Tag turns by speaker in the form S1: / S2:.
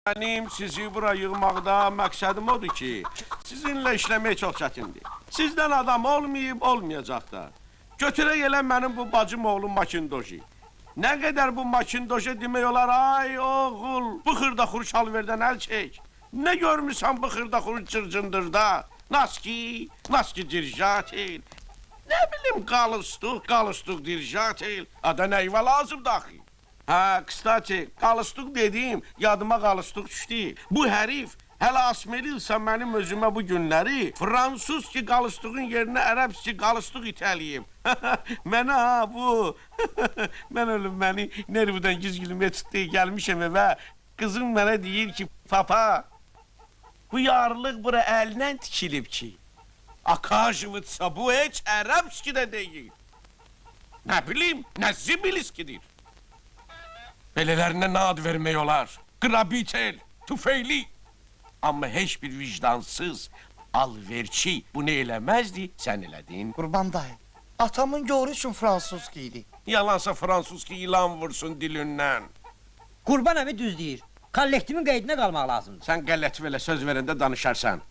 S1: Benim sizi bura yığmaqda məqsədim odur ki, sizinlə işləmək çox çətindir. Sizdən adam olmayıb, olmayacaq da. Götürək elə mənim bu bacım oğlum Makindoji. Nə qədər bu Makindoji demək olar, ay oğul, bu xırdaxuru çalverdən əl çək. Nə görmüsən bu xırdaxuru cırcındırda? Naski dirjatel. Nə bilim, qalıstuq dirjatel. Ada nəyvə lazımdır axı? Ha, kıstati, qalıstuq dediyim, yadıma qalıstuq düşdü. Bu hərif, hələ asmelilsə mənim özümə bu günləri Fransuz ki qalıstuğun yerinə ərəb ki qalıstuq itəliyim. Mənə ha, bu. Mən ölüm, məni nervdən gizgilmə çıxdı, gəlmişəm evə. Qızım mənə deyir ki, papa, bu yarlıq bura əlindən tikilib ki. Akajıvıtsa bu heç ərəbski də deyil. Nə bilim, nə zibiliskidir. Belələrinə nə ad vermək olar? Qrabitel, tüfeyli. Amma heç bir vicdansız, alverçi bunu eləməzdi, sən elədin.
S2: Qurban dayı, atamın yoru üçün Fransız idi.
S1: Yalansa Fransız ki ilan vursun dilindən.
S3: Qurban əmi düz deyir. Kollektivin qeydinə qalmaq lazımdır.
S1: Sən qəllət belə söz verəndə danışarsan.